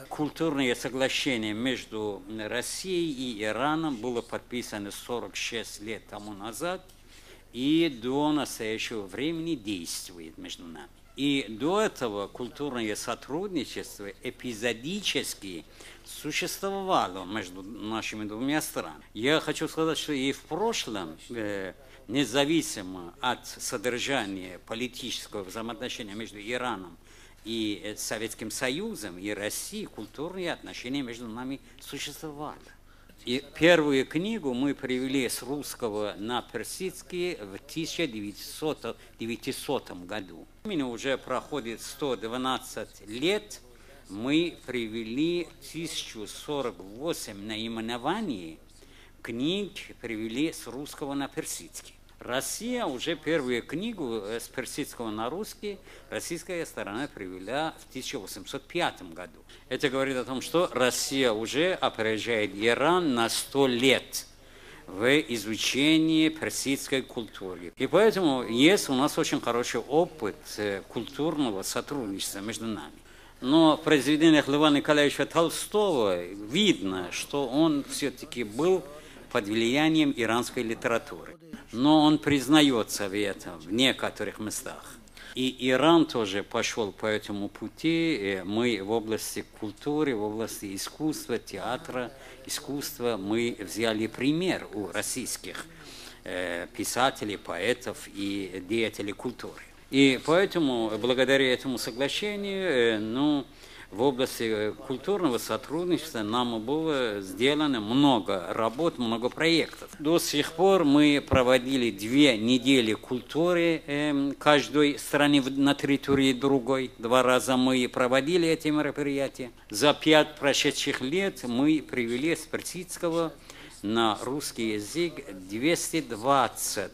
Культурное соглашение между Россией и Ираном было подписано 46 лет тому назад и до настоящего времени действует между нами. И до этого культурное сотрудничество эпизодически существовало между нашими двумя странами. Я хочу сказать, что и в прошлом, независимо от содержания политического взаимоотношения между Ираном и Советским Союзом, и Россией, культурные отношения между нами существовали. И первую книгу мы перевели с русского на персидский в 1900 году. Именно уже проходит 112 лет, мы привели 1048 наименований книг, перевели с русского на персидский. Россия уже первую книгу с персидского на русский, российская сторона привела в 1805 году. Это говорит о том, что Россия уже опережает Иран на 100 лет в изучении персидской культуры. И поэтому есть у нас очень хороший опыт культурного сотрудничества между нами. Но в произведениях Льва Николаевича Толстого видно, что он все-таки был под влиянием иранской литературы. Но он признается в этом в некоторых местах. И Иран тоже пошел по этому пути. Мы в области культуры, в области искусства, театра, искусства, мы взяли пример у российских писателей, поэтов и деятелей культуры. И поэтому, благодаря этому соглашению, в области культурного сотрудничества нам было сделано много работ, много проектов. До сих пор мы проводили 2 недели культуры каждой страны на территории другой. 2 раза мы проводили эти мероприятия. За 5 прошедших лет мы привели с персидского на русский язык 220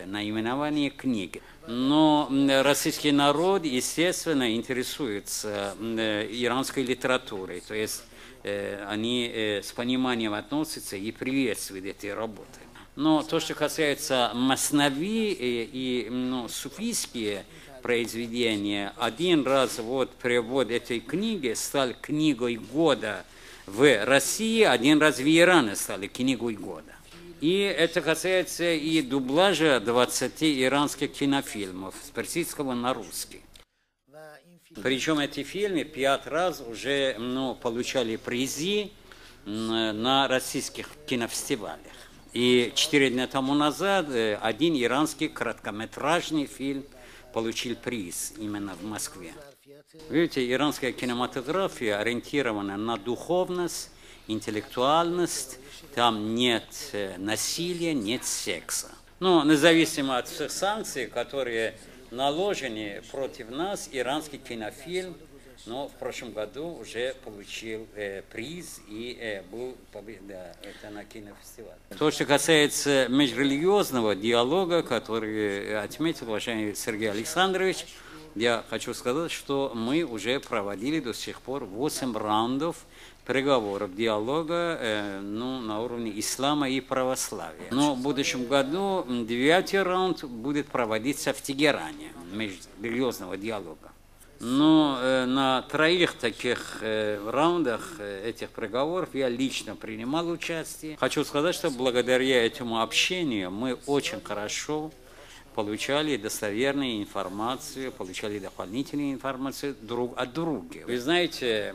наименований книг. Но российский народ, естественно, интересуется иранской литературой. То есть они с пониманием относятся и приветствуют эти работы. Но то, что касается маснави и суфийские произведения, один раз перевод этой книги стал книгой года в России, один раз в Иране стали книгой года. И это касается и дубляжа 20 иранских кинофильмов с персидского на русский. Причем эти фильмы 5 раз уже получали призы на российских кинофестивалях. И 4 дня тому назад один иранский короткометражный фильм получил приз именно в Москве. Видите, иранская кинематография ориентирована на духовность, интеллектуальность, там нет насилия, нет секса. Но независимо от всех санкций, которые наложены против нас, иранский кинофильм, в прошлом году уже получил приз и был это на кинофестивале. То, что касается межрелигиозного диалога, который отметил уважаемый Сергей Александрович, я хочу сказать, что мы уже проводили до сих пор 8 раундов переговоров, диалога на уровне ислама и православия. Но в будущем году 9-й раунд будет проводиться в Тегеране, межрелигиозного диалога. Но на 3 таких раундах этих переговоров я лично принимал участие. Хочу сказать, что благодаря этому общению мы очень хорошо получали достоверную информацию, получали дополнительную информацию друг от друга. Вы знаете,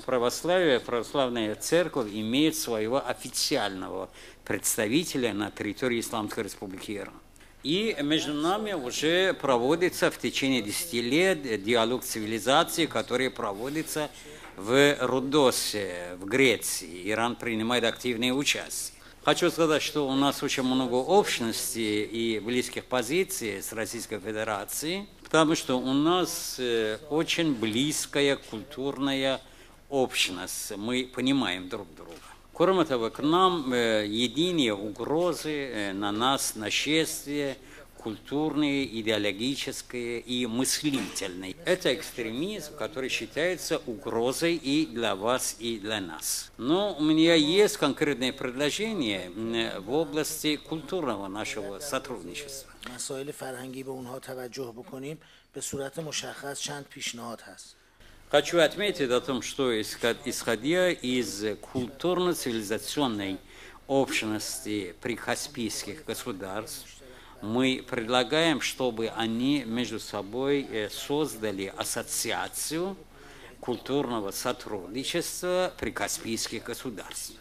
православная церковь имеет своего официального представителя на территории Исламской Республики Иран. И между нами уже проводится в течение 10 лет диалог цивилизации, который проводится в Родосе, в Греции. Иран принимает активное участие. Хочу сказать, что у нас очень много общностей и близких позиций с Российской Федерацией, потому что у нас очень близкая культурная общность, мы понимаем друг друга. Кроме того, к нам единые угрозы на нас, нашествие, культурные, идеологические и мыслительные. Это экстремизм, который считается угрозой и для вас, и для нас. Но у меня есть конкретные предложения в области культурного нашего сотрудничества. Хочу отметить о том, что исходя из культурно-цивилизационной общности прикаспийских государств, мы предлагаем, чтобы они между собой создали ассоциацию культурного сотрудничества прикаспийских государств.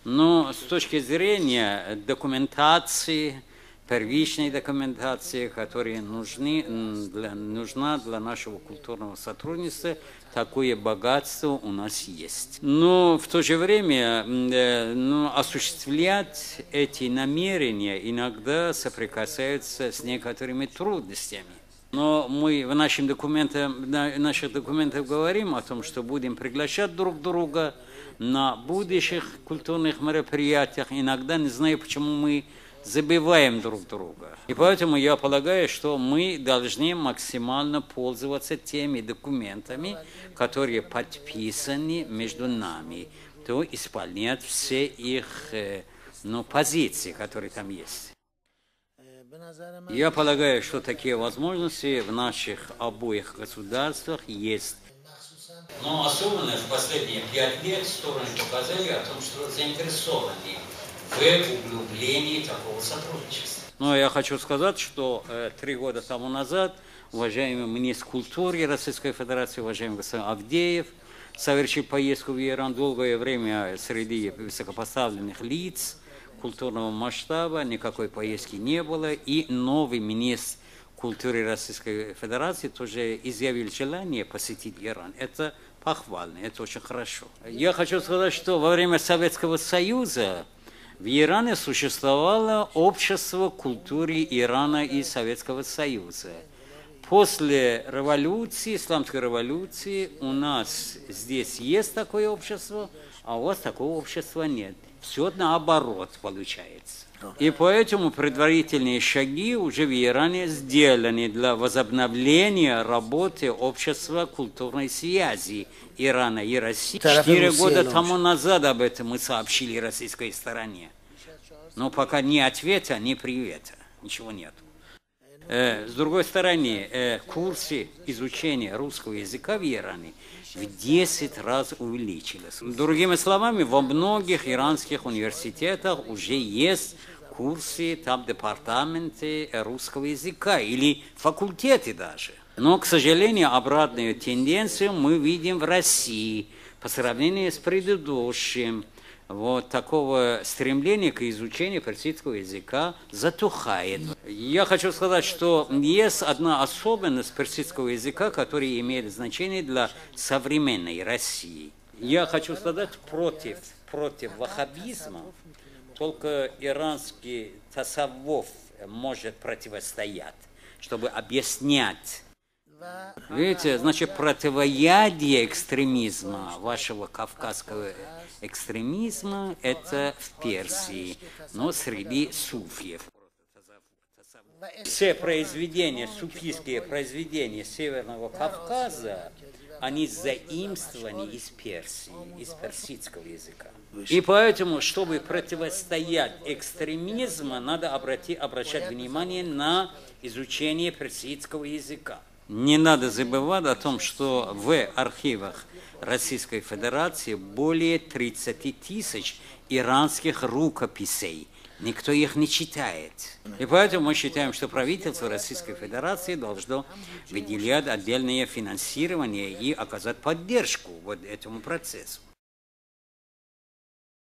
Но с точки зрения документации, первичной документации, которая нужна для нашего культурного сотрудничества, такое богатство у нас есть. Но в то же время осуществлять эти намерения иногда соприкасаются с некоторыми трудностями. Но мы в наших документах говорим о том, что будем приглашать друг друга на будущих культурных мероприятиях. Иногда не знаю, почему мы забываем друг друга. И поэтому я полагаю, что мы должны максимально пользоваться теми документами, которые подписаны между нами, то исполнять все их позиции, которые там есть. Я полагаю, что такие возможности в наших обоих государствах есть. Но особенно в последние 5 лет стороны показали о том, что заинтересованы в углублении такого сотрудничества. Но я хочу сказать, что 3 года тому назад уважаемый министр культуры Российской Федерации, уважаемый господин Авдеев, совершил поездку в Иран. Долгое время среди высокопоставленных лиц культурного масштаба никакой поездки не было. И новый министр культуры Российской Федерации тоже изъявил желание посетить Иран. Это похвально, это очень хорошо. Я хочу сказать, что во время Советского Союза в Иране существовало общество культуры Ирана и Советского Союза. После революции, исламской революции, у нас здесь есть такое общество, а у вас такого общества нет. Все наоборот получается. И поэтому предварительные шаги уже в Иране сделаны для возобновления работы общества культурной связи Ирана и России. 4 года тому назад об этом мы сообщили российской стороне. Но пока ни ответа, ни привета. Ничего нет. С другой стороны, курсы изучения русского языка в Иране в 10 раз увеличились. Другими словами, во многих иранских университетах уже есть курсы, там департаменты русского языка или факультеты даже. Но, к сожалению, обратную тенденцию мы видим в России по сравнению с предыдущим. Вот такого стремления к изучению персидского языка затухает. Я хочу сказать, что есть одна особенность персидского языка, которая имеет значение для современной России. Я хочу сказать, против ваххабизма только иранский тасаввуф может противостоять, чтобы объяснять. Видите, значит, противоядие экстремизма, вашего кавказского экстремизма, это в Персии, но среди суфиев. Все произведения, суфийские произведения Северного Кавказа, они заимствованы из Персии, из персидского языка. И поэтому, чтобы противостоять экстремизму, надо обращать внимание на изучение персидского языка. Не надо забывать о том, что в архивах Российской Федерации более 30 тысяч иранских рукописей. Никто их не читает. И поэтому мы считаем, что правительство Российской Федерации должно выделять отдельное финансирование и оказать поддержку вот этому процессу.